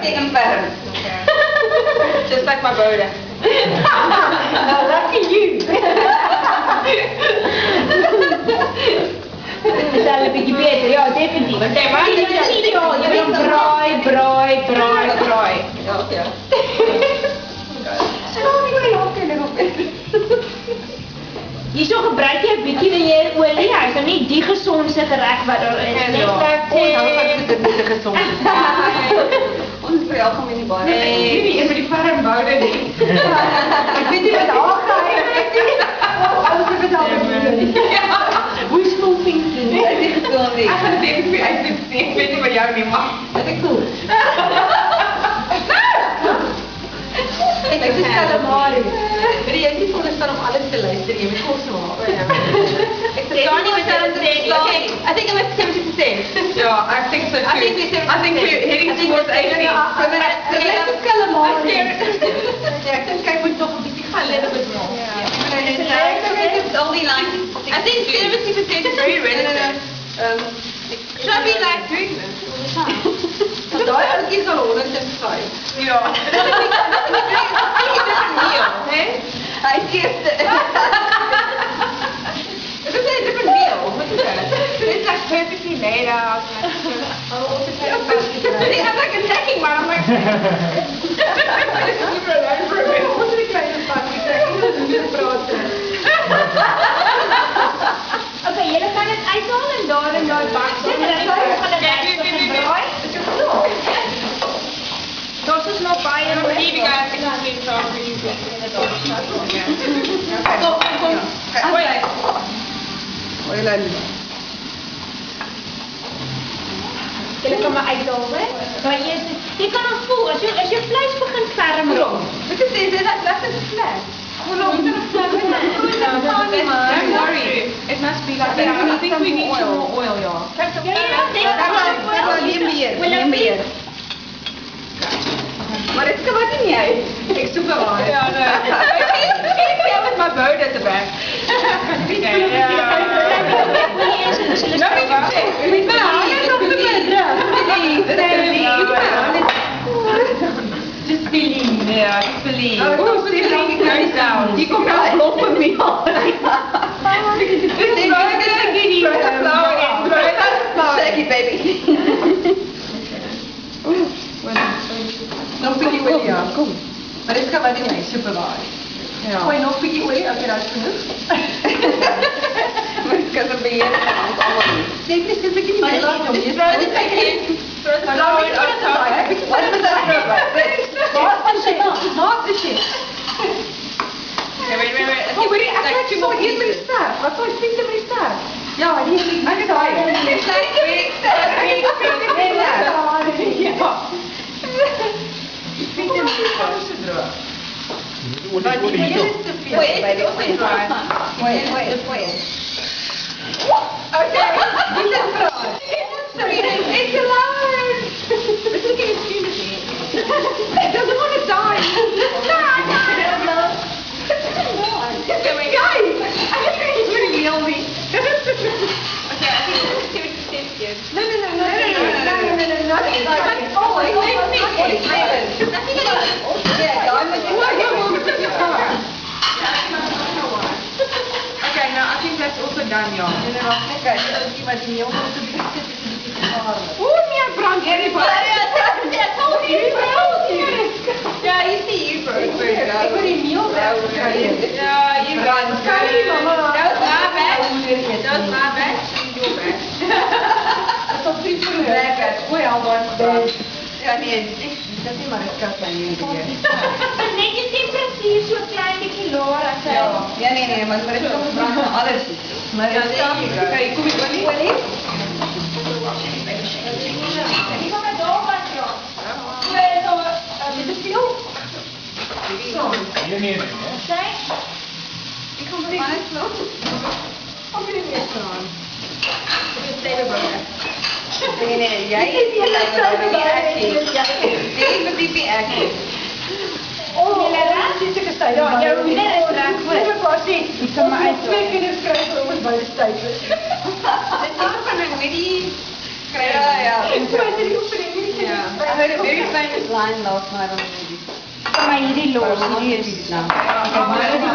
Taking firm. Okay. Just like my Boda. Lucky you. Is dat een beetje beter? Ja, definitief. Oké, maar je bent ideaal. Je bent braai. Ja. Hierso gebruik jy 'n bietjie van jou olie. Hy's nou nie die gesondste gereg wat daar is nie. Nou gaan dit nie gesond is. Ons vir algemeen nie baie. Nee, nie met die ferm Boda nie. Ek weet nie wat daar gaan nie. Ons het dit al gedoen. Wishful thinking. Nee, dit is wel nie. Ek gaan dit vir uit dit sê. Ek weet nie wat jou nie mag. Dit is cool. Ek is calamari. Weet jy nie veronderstel om alles te luister nie, met kos maak. Johnny was at Okay, I think I'm at 70%. Yeah, I think so too. I think we're 70%. I think we're heading towards 80. Dit is calamari. Ek dink ek moet nog 'n bietjie gaan little bit more. It's only like I think 70% is very relative. Should I be like doing this all the time? So daai ou is al 105. Ja. It's a different meal, hè? I guess. It's a different meal. What is that? It's like perfectly laid out. I'm like attacking one. I'm like, leave her alone for a minute. What did I try to find? Okay, julle kan dit uithaal en daar in daai bak sit en dan gaan hulle net braai. Dit is nog baie I'm leaving guys to come in talk to you. Kom. Wait. Julle kan maar uithaal, hè? Maar jy kan hom voel as jou vleis begin ferm raak. Dit is dat laat dit flat. Hoe lank kan dit flat wees? Don't worry. It must be like that. I think we need some more oil, y'all. Neem meer. Maar dit kan wat nie uit. Ek soek maar. Ja, no. I with my Boda at the back. Okay. Just believe. Yeah, just believe. Oh, believe goes down. You kom nou klop vir my al. Shaggy baby. Nog 'n bietjie olie, ja, kom. Maar dit kan wat nie my super waar. Ja. Gooi nog 'n bietjie olie, okay, dat is genoeg. Maar dit kan er beheer ons almal nie. Nee, dis 'n bietjie meer laat om. Jy throw dit back in. Throw the flour on top. Wat is dit nou? Wat van sy naam? Maak dit shit. Okay, wait. Oh, weet jy, ek het so hier met die ster. Wat sou ek sê met die ster? Ja, die ek het daai. Dis like big ster. Ja. Vind je het alles te droog? Maar die hier is te veel. Wait. Okay, dit is braai. It's alive. This is getting stupid. It doesn't want to die. No. Okay, wait, guys. I just think it's really yummy. Okay, I think it's 70% good. No. Oh, I think Okay, now I think that's also done, y'all. Oeh, nee, brand jij Yeah, you see you broke Ik wil die meal Yeah, you got it. That was my bad. That was my bad. Your bad. Dat is al 3 voor de werk. Oei, al dan. Ja, nee, dat is niet maar een kat van jullie. Net die temperatuur so klein bietjie laer as hy. Ja, nee, maar dit kom brand van alles. Maar Ja, there you go. Okay, kom ik wel niet. Ek gaan met daar wat ja. dit is veel. Nee. Sê, Ik kom er maar eens nog. Kom je er weer aan? Dit is Stevenburger. Nee, jij is die ik ben die active. julle reg? Ja, jou moeder is reg hoor. Ik kan maar uit 2 kinders krijgen om het bij de tijd. Dit is van een Widdy. Ja. Ik weet het niet Yeah. I heard a very famous line last night on the movie. Vir my hierdie los. Hier is dit nou. Maar die